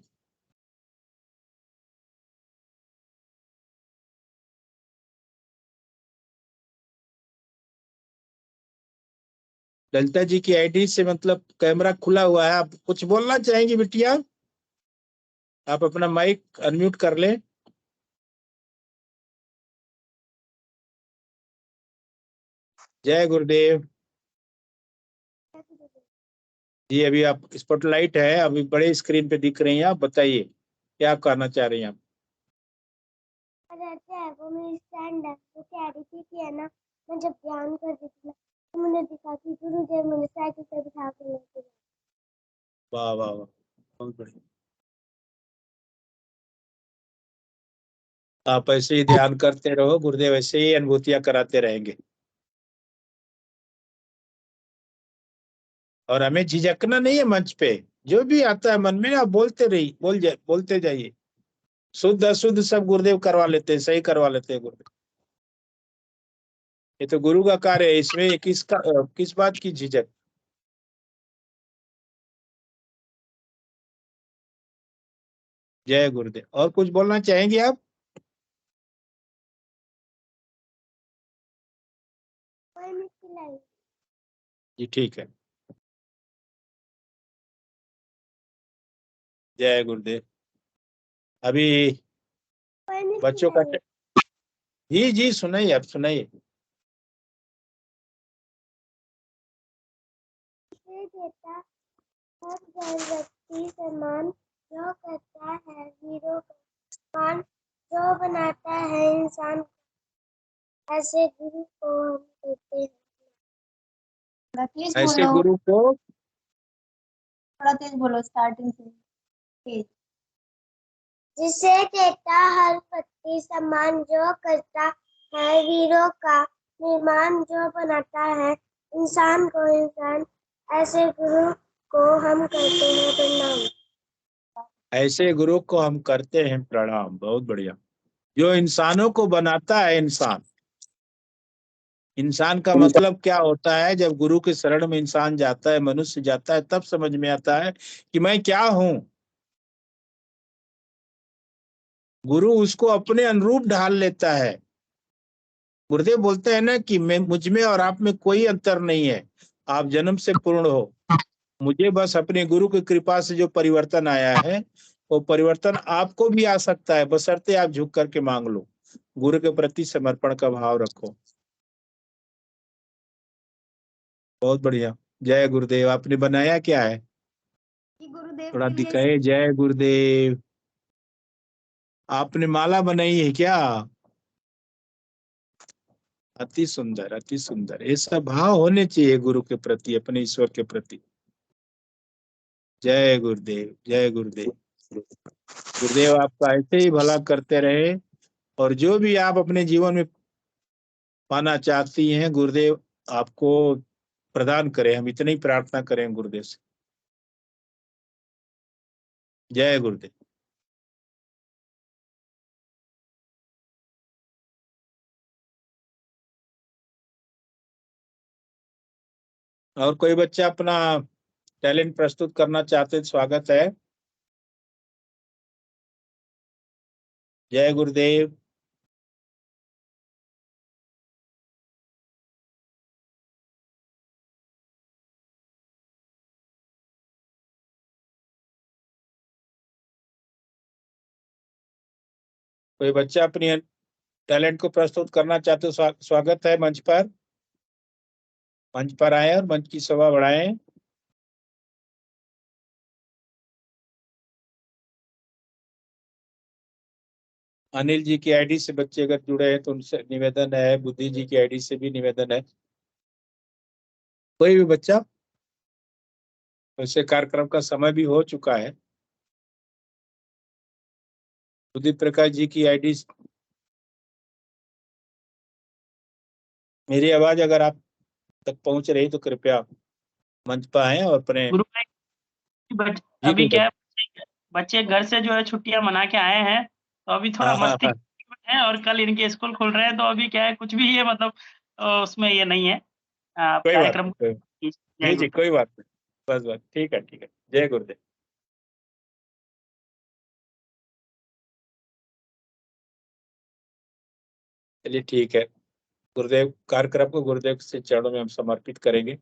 ललिता जी की आईडी से मतलब कैमरा खुला हुआ है, आप कुछ बोलना चाहेंगी बिटिया? आप अपना माइक अनम्यूट कर लें। जय गुरुदेव जी। अभी आप स्पॉटलाइट है, अभी बड़े स्क्रीन पे दिख रही हैं, आप बताइए क्या कहना चाह रही हैं आप? रहते हैं वो मेरी फ्रेंड है, वो कह रही थी कि है ना, मैं जब ध्यान कर रही थी ना, तो मुझे दिखा कि गुरुदेव मुझे साइकिल पे बिठा के लेके गए। वाह वाह वाह, बहुत बढ़िया। आप ऐसे ही ध्यान करते रहो, गुरुदेव ऐसे ही अनुभूतियां कराते रहेंगे। और हमें झिझकना नहीं है मंच पे, जो भी आता है मन में आप बोलते रहिए, बोलते जाइए। शुद्ध अशुद्ध सब गुरुदेव करवा लेते हैं, सही करवा लेते हैं गुरुदेव। ये तो गुरु का कार्य है, इसमें किस बात की झिझक? जय गुरुदेव। और कुछ बोलना चाहेंगे आप? कोई मुश्किल आई जी ठीक है। जय गुरुदेव। अभी कोई मुश्किल बच्चों का आई जी जी, सुनाइए, आप सुनाइए। से देता हर व्यक्ति सम्मान जो करता है हीरो का सम्मान जो बनाता है इंसान को। ऐसे गुरु को हम कहते हैं। थोड़ा तेज ऐसे बोलो, गुरु को थोड़ा तेज बोलो स्टार्टिंग से तेज। जिसे देता हर व्यक्ति सम्मान जो करता है, वीरों का निर्माण जो बनाता है इंसान को इंसान, ऐसे गुरु को हम करते हैं प्रणाम। ऐसे गुरु को हम करते हैं प्रणाम। बहुत बढ़िया। जो इंसानों को बनाता है, इंसान, इंसान का मतलब क्या होता है? जब गुरु के शरण में इंसान जाता है, मनुष्य जाता है, तब समझ में आता है कि मैं क्या हूं। गुरु उसको अपने अनुरूप ढाल लेता है। गुरुदेव बोलते हैं ना कि मैं, मुझ में और आप में कोई अंतर नहीं है, आप जन्म से पूर्ण हो। मुझे बस अपने गुरु की कृपा से जो परिवर्तन आया है, वो परिवर्तन आपको भी आ सकता है, बशर्ते आप झुक करके मांग लो, गुरु के प्रति समर्पण का भाव रखो। बहुत बढ़िया। जय गुरुदेव। आपने बनाया क्या है? गुरुदेव थोड़ा के लिए दिखाए। जय गुरुदेव। आपने माला बनाई है क्या? अति सुंदर, अति सुंदर। ये सब भाव होने चाहिए गुरु के प्रति, अपने ईश्वर के प्रति। जय गुरुदेव, जय गुरुदेव। गुरुदेव आपका ऐसे ही भला करते रहे, और जो भी आप अपने जीवन में पाना चाहती हैं, गुरुदेव आपको प्रदान करें। हम इतनी प्रार्थना करें गुरुदेव से। जय गुरुदेव। और कोई बच्चा अपना टैलेंट प्रस्तुत करना चाहते हैं, स्वागत है। जय गुरुदेव। कोई बच्चा अपनी टैलेंट को प्रस्तुत करना चाहते हो, स्वागत है। मंच पर आए और मंच की शोभा बढ़ाएं। अनिल जी की आईडी से बच्चे अगर जुड़े हैं तो उनसे निवेदन है, बुद्धि जी की आईडी से भी निवेदन है। कोई भी बच्चा, वैसे कार्यक्रम का समय भी हो चुका है। बुद्धि प्रकाश जी की आईडी, मेरी आवाज अगर आप तक पहुंच रही तो कृपया मंच पर आए और अपने गुरु भाई जी अभी को क्या है, बच्चे घर से जो है छुट्टियां मना के आए हैं, तो अभी थोड़ा हाँ हाँ मस्ती हाँ। है, और कल इनके स्कूल खुल रहे हैं, तो अभी क्या है, कुछ भी ये मतलब उसमें ये नहीं है कोई बात कार्यक्रम। नहीं, जय जी जी, गुरुदेव। कोई बात नहीं। बस बस, ठीक है, ठीक है। जय गुरुदेव। चलिए ठीक है। गुरुदेव, कार्यक्रम को गुरुदेव से चरणों में हम समर्पित करेंगे।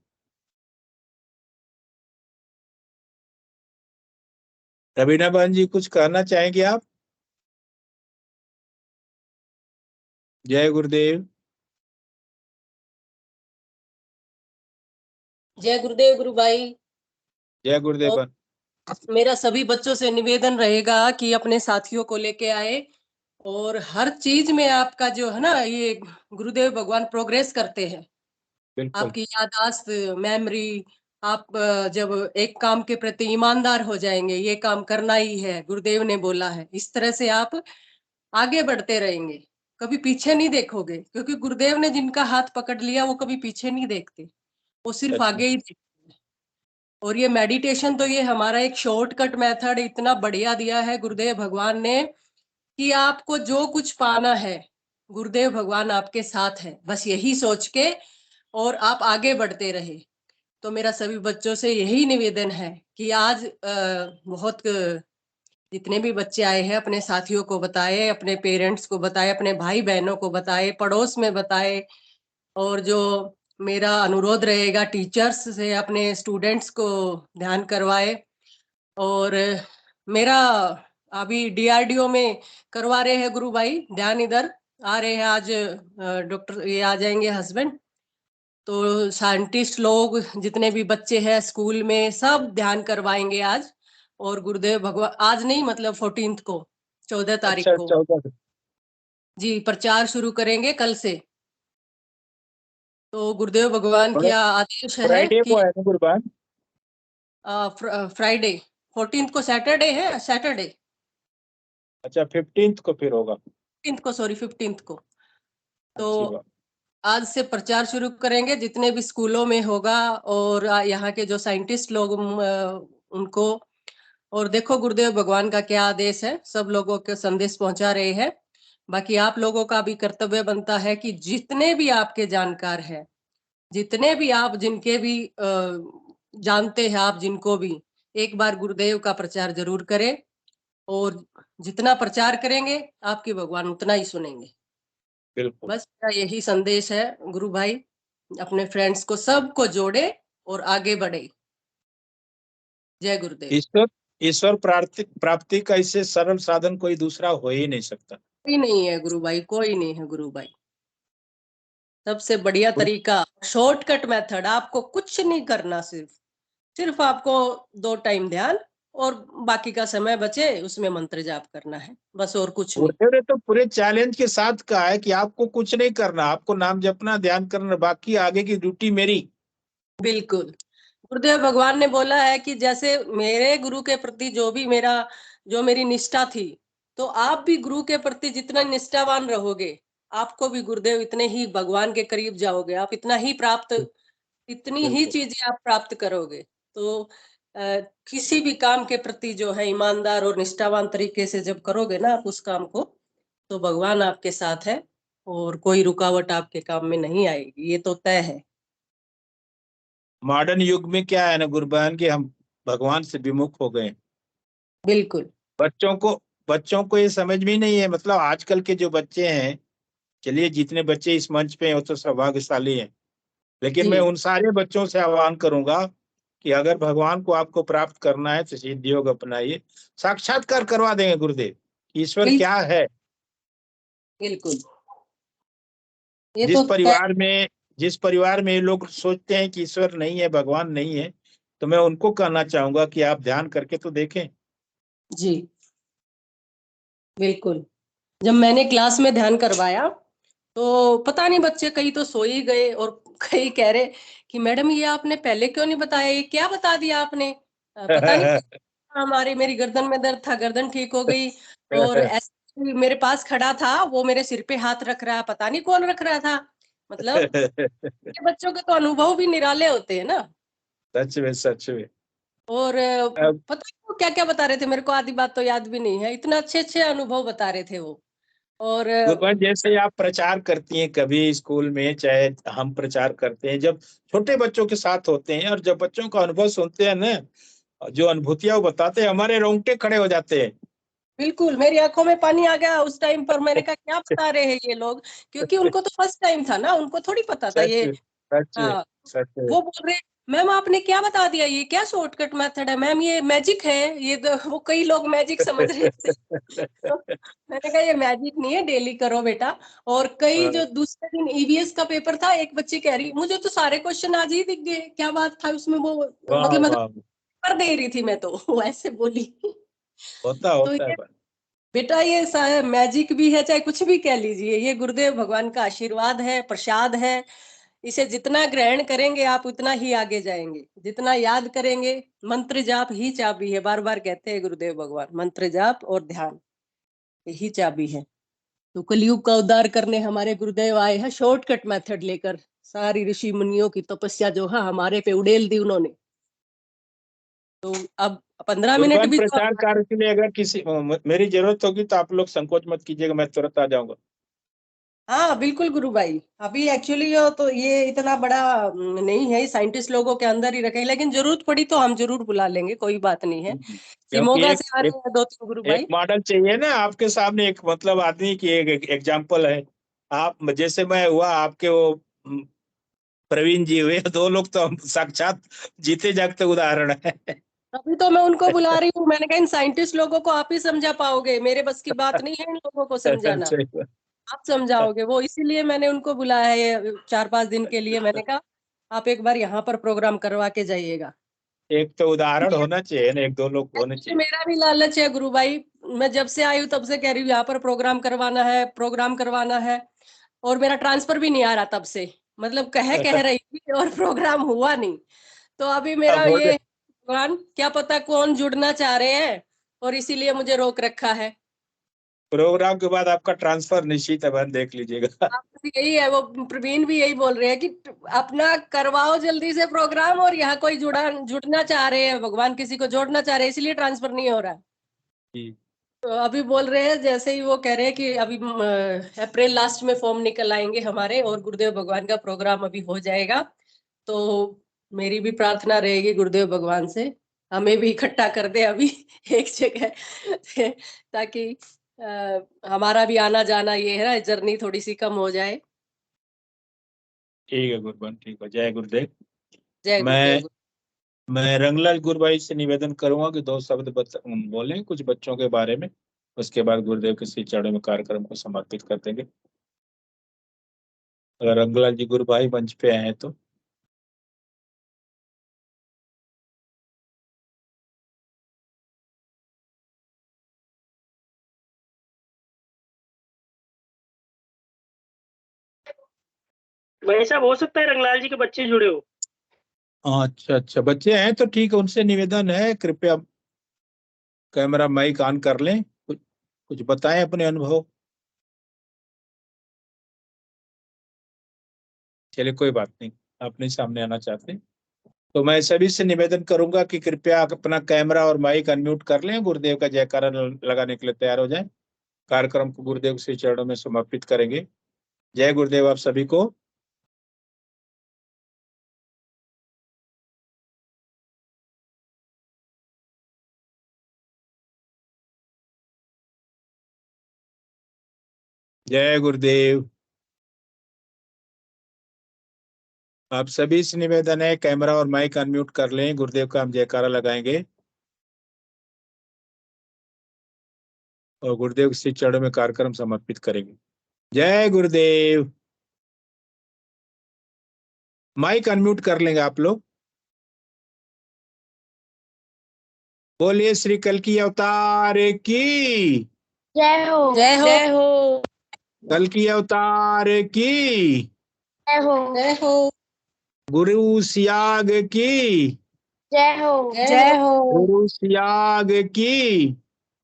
रवीना बहन जी, कुछ कहना चाहेंगे आप? जय गुरुदेव। जय गुरुदेव गुरु भाई। जय गुरुदेव और बहन। मेरा सभी बच्चों से निवेदन रहेगा कि अपने साथियों को लेके आए, और हर चीज में आपका जो है ना, ये गुरुदेव भगवान प्रोग्रेस करते हैं। बिल्कुल। आपकी याददाश्त, मेमोरी, आप जब एक काम के प्रति ईमानदार हो जाएंगे, ये काम करना ही है, गुरुदेव ने बोला है, इस तरह से आप आगे बढ़ते रहेंगे, कभी पीछे नहीं देखोगे, क्योंकि गुरुदेव ने जिनका हाथ पकड़ लिया वो कभी पीछे नहीं देखते, वो सिर्फ सच में। आगे ही देखते हैं। और ये मेडिटेशन तो ये हमारा एक शॉर्टकट मेथड इतना बढ़िया दिया है गुरुदेव भगवान ने, कि आपको जो कुछ पाना है, गुरुदेव भगवान आपके साथ है, बस यही सोच के और आप आगे बढ़ते रहे। तो मेरा सभी बच्चों से यही निवेदन है कि आज बहुत जितने भी बच्चे आए हैं, अपने साथियों को बताए, अपने पेरेंट्स को बताए, अपने भाई बहनों को बताए, पड़ोस में बताए, और जो मेरा अनुरोध रहेगा टीचर्स से अपने स्टूडेंट्स को ध्यान करवाए। और मेरा अभी डीआरडीओ में करवा रहे हैं गुरु भाई ध्यान, इधर आ रहे हैं आज, डॉक्टर ये आ जाएंगे हस्बैंड, तो साइंटिस्ट लोग जितने भी बच्चे हैं स्कूल में सब ध्यान करवाएंगे आज। और गुरुदेव भगवान आज नहीं, मतलब 14 को, 14 तारीख अच्छा, को 14। जी प्रचार शुरू करेंगे कल से। तो गुरुदेव भगवान थोड़ा क्या आदेश है फ्राइडे कि को है ना गुरुबान? फ्राइडे 14 को सैटरडे है, सैटरडे अच्छा, 15 को फिर होगा। 15 को, सॉरी 15 को। तो आज से प्रचार शुरू करेंगे जितने भी स्कूलों में होगा, और यहाँ के जो साइंटिस्ट लोग उनको। और देखो गुरुदेव भगवान का क्या आदेश है, सब लोगों के संदेश पहुंचा रहे हैं। बाकी आप लोगों का भी कर्तव्य बनता है कि जितने भी आपके जानकार हैं, जितने भी आप जिनके भी जानते हैं, आप जिनको भी, एक बार गुरुदेव का प्रचार जरूर करें। और जितना प्रचार करेंगे आपके भगवान उतना ही सुनेंगे। बिल्कुल। बस मेरा यही संदेश है गुरु भाई, अपने फ्रेंड्स को सबको जोड़े और आगे बढ़े। जय गुरुदेव। ईश्वर प्राप्ति का इससे सरल साधन कोई दूसरा हो ही नहीं सकता। कोई नहीं है गुरु भाई, कोई नहीं है गुरु भाई। सबसे बढ़िया तरीका, शॉर्टकट मेथड, आपको कुछ नहीं करना, सिर्फ आपको 2 टाइम ध्यान और बाकी का समय बचे उसमें मंत्र जाप करना है, बस और कुछ नहीं। गुरुदेव ने तो पूरे चैलेंज के साथ कहा है कि आपको कुछ नहीं करना, आपको नाम जपना, ध्यान करना, बाकी आगे की ड्यूटी मेरी। बिल्कुल, गुरुदेव भगवान ने बोला है कि जैसे मेरे गुरु के प्रति जो मेरी निष्ठा थी, तो आप भी गुरु के प्रति जितना निष्ठावान रहोगे, आपको भी गुरुदेव इतने ही भगवान के करीब जाओगे, आप इतनी ही चीजें आप प्राप्त करोगे। तो किसी भी काम के प्रति जो है ईमानदार और निष्ठावान तरीके से जब करोगे ना आप उस काम को, तो भगवान आपके साथ है और कोई रुकावट आपके काम में नहीं आएगी, ये तो तय है। मॉडर्न युग में क्या है ना गुरुबहन, कि हम भगवान से विमुख हो गए। बिल्कुल। बच्चों को ये समझ में नहीं है। मतलब आजकल के जो बच्चे हैं, चलिए जितने बच्चे इस मंच पे हैं वो तो सौभाग्यशाली हैं, लेकिन मैं उन सारे बच्चों से आह्वान करूंगा कि अगर भगवान को आपको प्राप्त करना है तो सिद्ध योग अपनाइए। साक्षात्कार करवा देंगे गुरुदेव, ईश्वर क्या है। बिल्कुल। जिस परिवार में ये लोग सोचते हैं कि ईश्वर नहीं है, भगवान नहीं है, तो मैं उनको कहना चाहूंगा कि आप ध्यान करके तो देखें। जी बिल्कुल। जब मैंने क्लास में ध्यान करवाया तो पता नहीं बच्चे कई तो सो ही गए और कई कह रहे कि मैडम ये आपने पहले क्यों नहीं बताया, ये क्या बता दिया आपने। पता नहीं मेरी गर्दन में दर्द था, गर्दन ठीक हो गई। और ऐसे मेरे पास खड़ा था, वो मेरे सिर पे हाथ रख रहा है, पता नहीं कौन रख रहा था। मतलब बच्चों के तो अनुभव भी निराले होते हैं ना। सच में। और पता नहीं क्या क्या बता रहे थे, मेरे को आधी बात तो याद भी नहीं है, इतना अच्छे अनुभव बता रहे थे वो। और गुरुबहन जैसे आप प्रचार करती हैं कभी स्कूल में, चाहे हम प्रचार करते हैं, जब छोटे बच्चों के साथ होते हैं और जब बच्चों का अनुभव सुनते हैं ना, जो अनुभूतियां वो बताते हैं, हमारे रोंगटे खड़े हो जाते हैं। बिल्कुल, मेरी आंखों में पानी आ गया उस टाइम पर। मैंने कहा क्या बता रहे हैं ये लोग, क्योंकि उनको तो फर्स्ट टाइम था ना, उनको थोड़ी पता था ये। हाँ, वो बोल रहे मैम आपने क्या बता दिया, ये क्या शॉर्टकट मेथड है मैम, ये मैजिक है ये। तो वो कई लोग मैजिक समझ रहे थे। तो मैंने कहा ये मैजिक नहीं है, डेली करो बेटा। और कई जो दूसरे दिन ईवीएस का पेपर था, एक बच्ची कह रही मुझे तो सारे क्वेश्चन आज ही दिख गए, क्या बात था उसमें। वो मतलब कर दे रही थी मैं, तो वो ऐसे बोली। होता है बेटा ये मैजिक भी है, चाहे कुछ भी कह लीजिए, ये गुरुदेव भगवान का आशीर्वाद है, प्रसाद है। इसे जितना ग्रहण करेंगे आप उतना ही आगे जाएंगे, जितना याद करेंगे। मंत्र जाप ही चाबी है, बार बार कहते हैं गुरुदेव भगवान, मंत्र जाप और ध्यान यही चाबी है। तो कलयुग का उद्धार करने हमारे गुरुदेव आए हैं शॉर्टकट मेथड लेकर। सारी ऋषि मुनियों की तपस्या जो है हमारे पे उड़ेल दी उन्होंने। तो अब 15 मिनट भी प्रचार कार्य के लिए अगर किसी मेरी जरूरत होगी तो आप लोग संकोच मत कीजिएगा, मैं तुरंत आ जाऊंगा। हाँ बिल्कुल गुरु भाई, अभी एक्चुअली ये इतना बड़ा नहीं है, साइंटिस्ट लोगों के अंदर ही रखे, लेकिन जरूरत पड़ी तो हम जरूर बुला लेंगे, कोई बात नहीं है। शिमोगा से आ रहे हैं 2-3 गुरु भाई। एक मॉडल चाहिए ना आपके सामने, एक मतलब आदमी की एक एग्जाम्पल है। आप जैसे मैं हुआ, आपके वो प्रवीण जी हुए, 2 लोग तो हम साक्षात जीते जागते उदाहरण है। अभी तो मैं उनको बुला रही हूँ, मैंने कहा इन साइंटिस्ट लोगों को आप ही समझा पाओगे, मेरे बस की बात नहीं है इन लोगों को समझाना, आप समझाओगे वो। इसीलिए मैंने उनको बुलाया है 4-5 दिन के लिए। मैंने कहा आप एक बार यहाँ पर प्रोग्राम करवा के जाइएगा। एक तो उदाहरण होना चाहिए ना, 1-2 लोग होने चाहिए। मेरा भी लालच है गुरु भाई, मैं जब से आई हूँ तब से कह रही हूँ यहाँ पर प्रोग्राम करवाना है। और मेरा ट्रांसफर भी नहीं आ रहा तब से, मतलब कह रही थी और प्रोग्राम हुआ नहीं। तो अभी मेरा ये भगवान क्या पता कौन जुड़ना चाह रहे हैं और इसीलिए मुझे रोक रखा है। प्रोग्राम के बाद आपका ट्रांसफर निश्चित है बहन, देख लीजिएगा। यही है, वो प्रवीण भी यही बोल रहे हैं कि अपना करवाओ जल्दी से प्रोग्राम, और यहाँ कोई जुड़ना चाह रहे हैं, भगवान किसी को जोड़ना चाह रहे हैं, इसलिए ट्रांसफर नहीं हो रहा है। जी। तो अभी बोल रहे हैं, जैसे ही वो कह रहे हैं कि अभी अप्रैल लास्ट में फॉर्म निकल आएंगे हमारे, और गुरुदेव भगवान का प्रोग्राम अभी हो जाएगा। तो मेरी भी प्रार्थना रहेगी गुरुदेव भगवान से, हमें भी इकट्ठा कर दे अभी एक जगह, ताकि हमारा भी आना जाना, ये है ना, जर्नी थोड़ी सी कम हो जाए। ठीक है गुरुबन, ठीक है। जय गुरुदेव। जय मैं गुरुदेव। मैं रंगलाल गुरुभाई से निवेदन करूंगा कि 2 शब्द बोलें कुछ बच्चों के बारे में, उसके बाद गुरुदेव के श्री चरणों में कार्यक्रम को समर्पित कर देंगे। अगर रंगलाल जी गुरुभाई मंच पे आए तो। भाई साहब, हो सकता है रंगलाल जी के बच्चे जुड़े हो। अच्छा अच्छा, बच्चे हैं तो ठीक है, उनसे निवेदन है कृपया कैमरा माइक ऑन कर लें, कुछ बताएं अपने अनुभव। चलिए कोई बात नहीं, आप नहीं सामने आना चाहते तो मैं सभी से निवेदन करूंगा कि कृपया अपना कैमरा और माइक अनम्यूट कर लें, गुरुदेव का जयकारा लगाने के लिए तैयार हो जाएं। कार्यक्रम को गुरुदेव श्री चरणों में समर्पित करेंगे। जय गुरुदेव आप सभी को। जय गुरुदेव। आप सभी से निवेदन है कैमरा और माइक अनम्यूट कर लें, गुरुदेव का हम जयकारा लगाएंगे और गुरुदेव श्री चरणों में कार्यक्रम समर्पित करेंगे। जय गुरुदेव। माइक अनम्यूट कर लेंगे आप लोग। बोलिए श्री कल्की अवतार की जय हो। जय हो। जय हो। कल्की अवतार की जय हो। जय हो। गुरु सियाग की जय हो। जय हो। गुरु सियाग की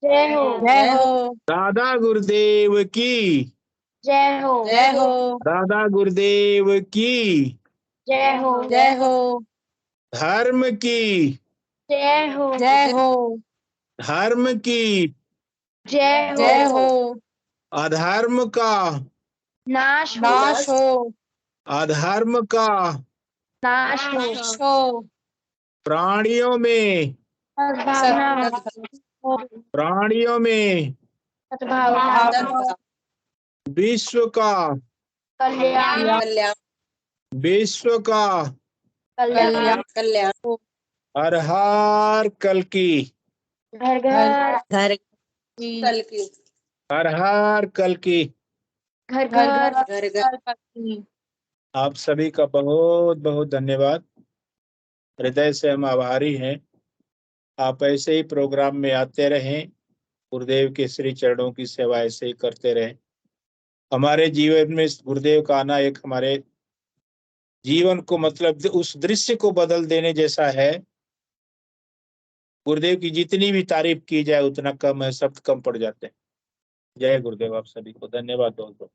जय हो। जय हो। दादा गुरुदेव की जय हो। जय हो। दादा गुरुदेव की जय हो। जय हो। धर्म की जय हो। जय हो। धर्म की जय हो। जय हो। अधर्म का नाश हो। नाश हो। अधर्म का नाश हो। नाश हो। प्राणियों में सद्भावना हो। प्राणियों में सद्भावना भावना विश्व का कल्याण कल्याण। विश्व का कल्याण कल्याण। हर हर कल्की घर घर घर कल की। हर हर कल्की। घर घर घर घर घर। घर आप सभी का बहुत बहुत धन्यवाद, हृदय से हम आभारी हैं। आप ऐसे ही प्रोग्राम में आते रहें, गुरुदेव के श्री चरणों की सेवा ऐसे ही करते रहें। हमारे जीवन में इस गुरुदेव का आना एक हमारे जीवन को मतलब उस दृश्य को बदल देने जैसा है। गुरुदेव की जितनी भी तारीफ की जाए उतना कम है, शब्द कम पड़ जाते हैं। जय गुरुदेव आप सभी को धन्यवाद दोस्तों।